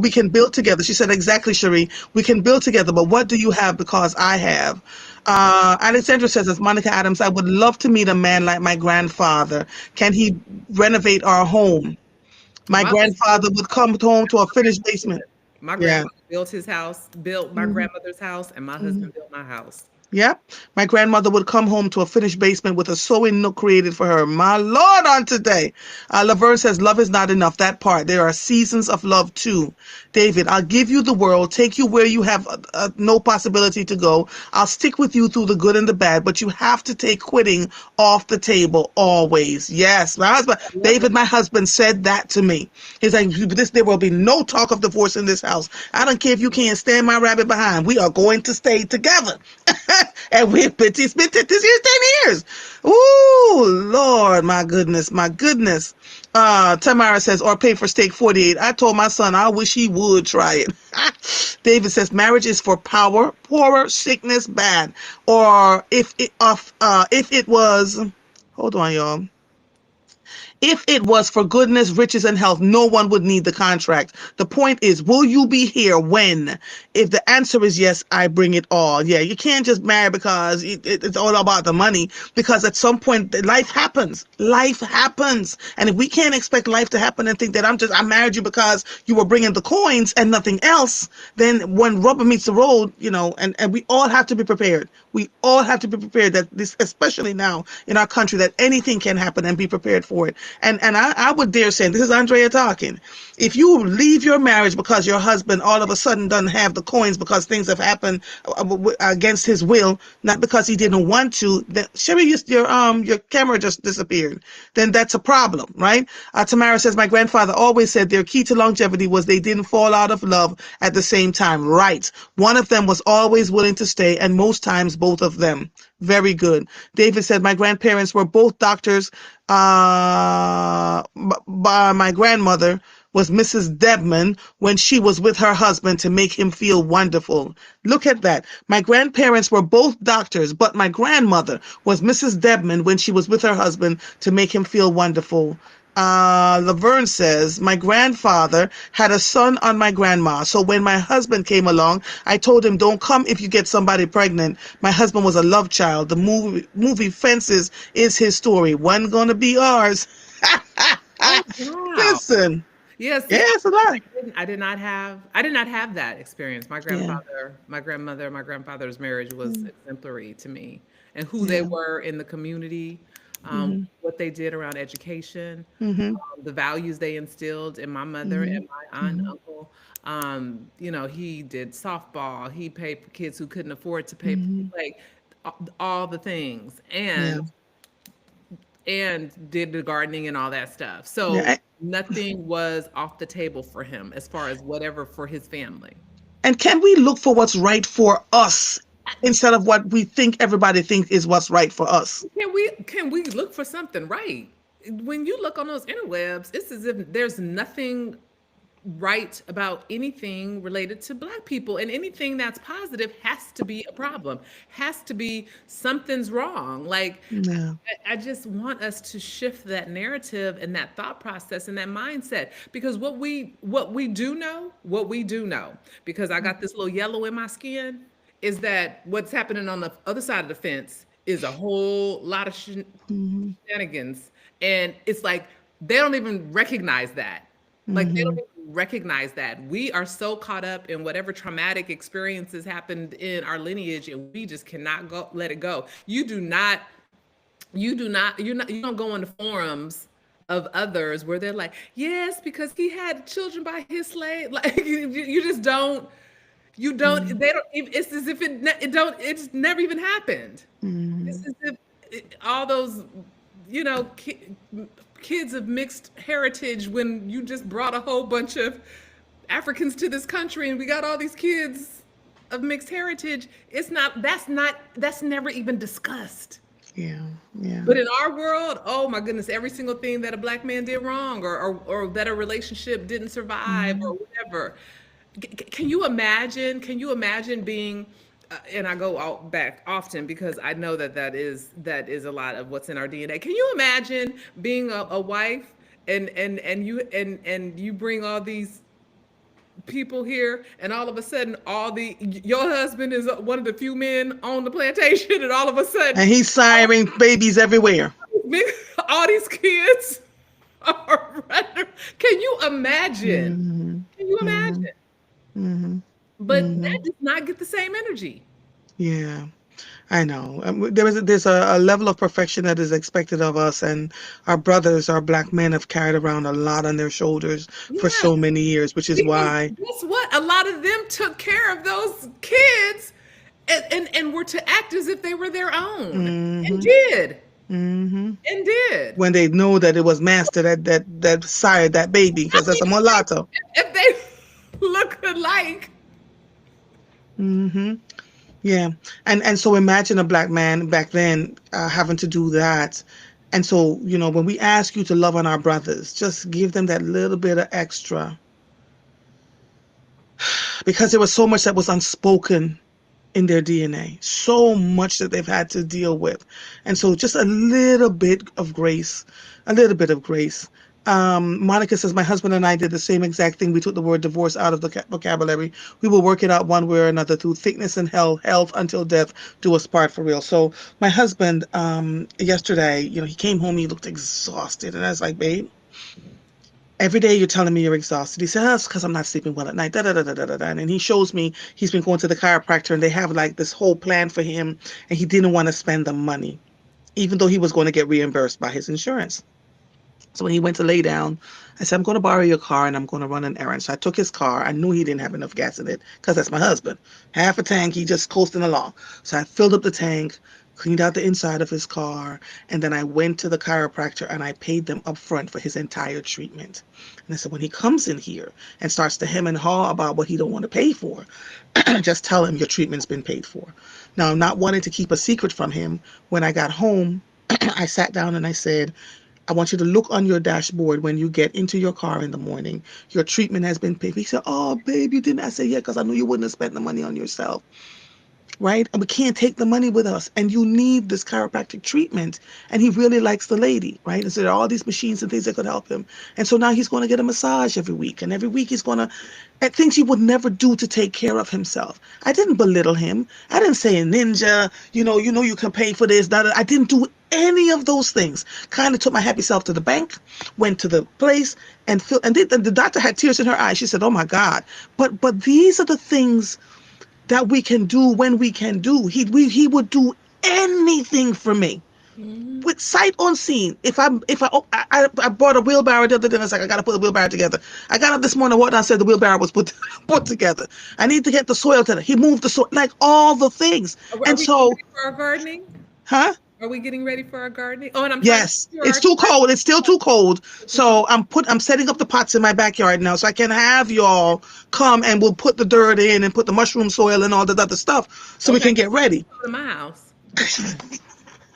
We can build together. She said, exactly, Cherie. We can build together, but what do you have? Because I have. Alexandra says, as Monica Adams, I would love to meet a man like my grandfather. Can he renovate our home? My grandfather would come home to a finished basement. My Yeah. grandfather built his house, built my grandmother's house, and my husband built my house. Yep. My grandmother would come home to a finished basement with a sewing nook created for her. My Lord, on today. Laverne says, love is not enough. That part. There are seasons of love too. David, I'll give you the world, take you where you have no possibility to go. I'll stick with you through the good and the bad, but you have to take quitting off the table always. Yes. My husband, I love David, that. my husband said that to me. He's like, there will be no talk of divorce in this house. I don't care if you can't stand my rabbit behind. We are going to stay together. And it's been this year's 10 years. Ooh, Lord, my goodness, my goodness. Tamara says, or pay for steak 48. I told my son I wish he would try it. David says, marriage is for power, poorer, sickness, bad. Or if it was, hold on, y'all. If it was for goodness, riches, and health, no one would need the contract. The point is, will you be here when? If the answer is yes, I bring it all. Yeah, you can't just marry because it's all about the money. Because at some point, life happens. Life happens. And if we can't expect life to happen and think that I married you because you were bringing the coins and nothing else, then when rubber meets the road, and we all have to be prepared. We all have to be prepared that this, especially now in our country, that anything can happen and be prepared for it. And I would dare say, this is Andrea talking, if you leave your marriage because your husband all of a sudden doesn't have the coins because things have happened against his will, not because he didn't want to, then Sherry, your camera just disappeared. Then that's a problem, right? Tamara says, my grandfather always said their key to longevity was they didn't fall out of love at the same time. Right. One of them was always willing to stay, and most times both of them. Very good. David said, my grandparents were both doctors. By my grandmother was Mrs. Debman when she was with her husband to make him feel wonderful. Look at that. My grandparents were both doctors, but my grandmother was Mrs. Debman when she was with her husband to make him feel wonderful. Laverne says, my grandfather had a son on my grandma. So when my husband came along, I told him, don't come if you get somebody pregnant. My husband was a love child. The movie Fences is his story. Wasn't going to be ours. Oh wow. Listen. Yeah, Yeah, see, it's a lot. I did not have that experience. My Yeah. grandfather, my grandmother, my grandfather's marriage was exemplary to me, and who they Yeah. were in the community, Mm-hmm. what they did around education, Mm-hmm. the values they instilled in my mother Mm-hmm. and my aunt and uncle. He did softball. He paid for kids who couldn't afford to pay for Mm-hmm. like all the things, Yeah. and did the gardening and all that stuff. So Yeah. nothing was off the table for him as far as whatever for his family. And can we look for what's right for us instead of what we think everybody thinks is what's right for us? Can we look for something right? When you look on those interwebs, it's as if there's nothing right about anything related to black people, and anything that's positive has to be a problem, has to be something's wrong. Like Yeah. I just want us to shift that narrative and that thought process and that mindset, because what we do know, because I got this little yellow in my skin, is that what's happening on the other side of the fence is a whole lot of Mm-hmm. shenanigans, and it's like they don't even recognize that. Like they don't Mm-hmm. even recognize that. We are so caught up in whatever traumatic experiences happened in our lineage, and we just cannot go let it go. You don't go into forums of others where they're like, yes, because he had children by his slave. Like you just don't. You don't. They don't. It's as if it don't. It's never even happened. Mm-hmm. It's as if all those, you know, kids of mixed heritage. When you just brought a whole bunch of Africans to this country, and we got all these kids of mixed heritage. It's not. That's not. That's never even discussed. Yeah. Yeah. But in our world, oh my goodness, every single thing that a black man did wrong, or that a relationship didn't survive, Mm-hmm. or whatever. Can you imagine? Can you imagine being? And I go out back often because I know that is a lot of what's in our DNA. Can you imagine being a wife, and you bring all these people here, and all of a sudden your husband is one of the few men on the plantation, and all of a And sudden he's siring babies everywhere. all these kids are running. Can you imagine? Mm-hmm. Can you Mm-hmm. imagine? Mm-hmm. But Mm-hmm. that does not get the same energy. Yeah. I know. There's a level of perfection that is expected of us, and our brothers, our black men, have carried around a lot on their shoulders for Yeah, so many years, which is because why. guess what? A lot of them took care of those kids and were to act as if they were their own. And Hmm. did. Hmm. And did. When they know that it was master that sired that baby, I because that's mean, a mulatto. if they look alike. Hmm. Yeah, and so imagine a black man back then having to do that. And so, when we ask you to love on our brothers, just give them that little bit of extra, because there was so much that was unspoken in their DNA, so much that they've had to deal with. And so just a little bit of grace, a little bit of grace. Monica says, my husband and I did the same exact thing. We took the word divorce out of the vocabulary. We will work it out one way or another through thickness and health until death do us part, for real. So my husband, yesterday, he came home, he looked exhausted. And I was like, babe, every day you're telling me you're exhausted. He said, oh, it's because I'm not sleeping well at night. Da, da, da, da, da, da, da. And he shows me he's been going to the chiropractor, and they have like this whole plan for him, and he didn't want to spend the money, even though he was going to get reimbursed by his insurance. So when he went to lay down, I said, I'm going to borrow your car and I'm going to run an errand. So I took his car. I knew he didn't have enough gas in it because that's my husband. Half a tank, he just coasting along. So I filled up the tank, cleaned out the inside of his car, and then I went to the chiropractor and I paid them up front for his entire treatment. And I said, when he comes in here and starts to hem and haw about what he don't want to pay for, just tell him your treatment's been paid for. Now, not wanting to keep a secret from him, when I got home, I sat down and I said, I want you to look on your dashboard when you get into your car in the morning. Your treatment has been paid. He said, oh, babe, you didn't. I said, yeah, because I knew you wouldn't have spent the money on yourself. Right? And we can't take the money with us. And you need this chiropractic treatment. And he really likes the lady, right? And so there are all these machines and things that could help him. And so now he's going to get a massage every week. And every week he's going to, at things he would never do to take care of himself. I didn't belittle him. I didn't say, ninja, you can pay for this. That. I didn't do any of those things. Kind of took my happy self to the bank, went to the place, and the doctor had tears in her eyes. She said, oh my God. But these are the things that we can do when we can do. He would do anything for me Mhm. with sight unseen. If I bought a wheelbarrow the other day, and I was like, I gotta put the wheelbarrow together. I got up this morning, what I said, the wheelbarrow was put together. I need to get the soil together. He moved the soil, like all the things. Are And we getting so, ready for our gardening? huh? Are we getting ready for our gardening? Oh, and I'm trying to Yes, secure it's our too cold. It's still too cold. garden. So I'm setting up the pots in my backyard now, so I can have y'all come and we'll put the dirt in and put the mushroom soil and all that other stuff, so we Okay, can get ready. come to my house.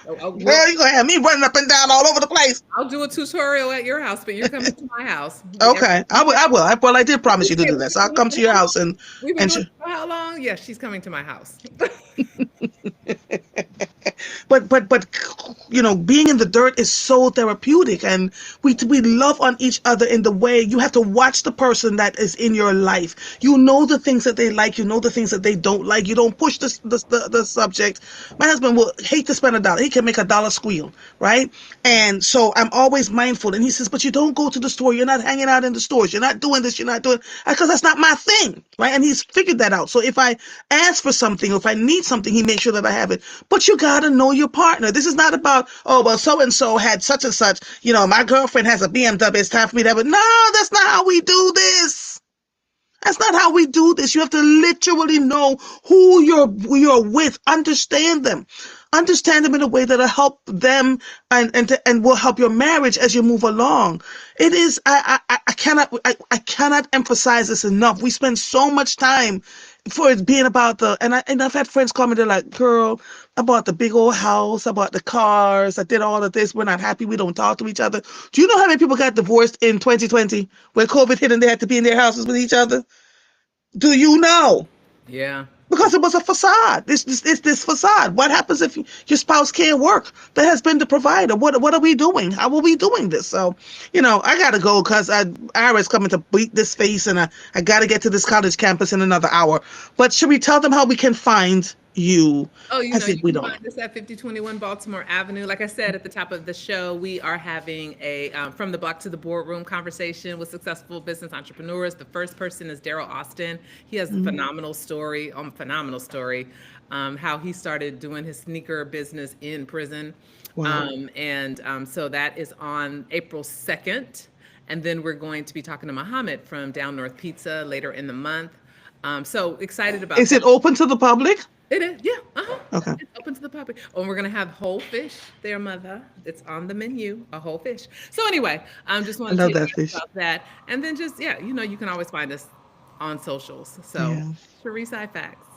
Girl, you gonna have me running up and down all over the place. I'll do a tutorial at your house, but you're coming to my house. Okay, I will. I will. Well, I did promise you to Okay, do that, so I'll come to your house we've been and doing it for how long? Yes, she's coming to my house. but being in the dirt is so therapeutic, and we love on each other in the way you have to watch the person that is in your life. You know the things that they like, you know the things that they don't like. You don't push the subject. My husband will hate to spend a dollar. He can make a dollar squeal, right? And so I'm always mindful. And he says, but you don't go to the store. You're not hanging out in the stores. You're not doing this. You're not doing, because that's not my thing, right? And he's figured that out. So if I ask for something, or if I need something, he makes sure that I have it. But you got to know your partner. This is not about, oh, well, so and so had such and such. My girlfriend has a BMW. It's time for me to have it. No, that's not how we do this. That's not how we do this. You have to literally know who you're with. Understand them in a way that'll help them and will help your marriage as you move along. It is I cannot emphasize this enough. We spend so much time for it being about and I've had friends call me. They're like, "Girl, I bought the big old house. I bought the cars. I did all of this. We're not happy. We don't talk to each other." Do you know how many people got divorced in 2020 when COVID hit and they had to be in their houses with each other? Do you know? Yeah. Because it was a facade. It's this facade. What happens if your spouse can't work? That has been the provider. What are we doing? How are we doing this? So, I gotta go because Ira's coming to beat this face, and I gotta get to this college campus in another hour. But should we tell them how we can find you Oh, you know, as if you we can don't know? find us at 5021 Baltimore Avenue. Like I said at the top of the show, we are having a From the Block to the Boardroom conversation with successful business entrepreneurs. The first person is Daryl Austin. He has a phenomenal story, how he started doing his sneaker business in prison. Wow. So that is on April 2nd. And then we're going to be talking to Muhammad from Down North Pizza later in the month. So excited about Is it that. open to the public? It is, yeah, uh-huh. Okay. It's open to the public. Oh, and we're gonna have whole fish there, mother. It's on the menu, a whole fish. So anyway, just I wanted to love tell that you guys fish. about that. And then just, yeah, you can always find us on socials. So, Yeah. Sharice I Facts.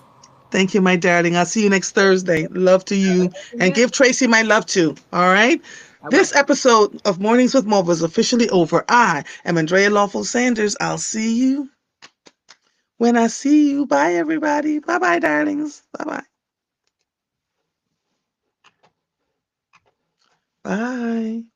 Thank you, my darling. I'll see you next Thursday. Love to you. And Yeah, give Tracy my love too. All right. I will. This episode of Mornings with Mo is officially over. I am Andrea Lawful Sanders. I'll see you when I see you. Bye, everybody. Bye bye, darlings. Bye bye. Bye.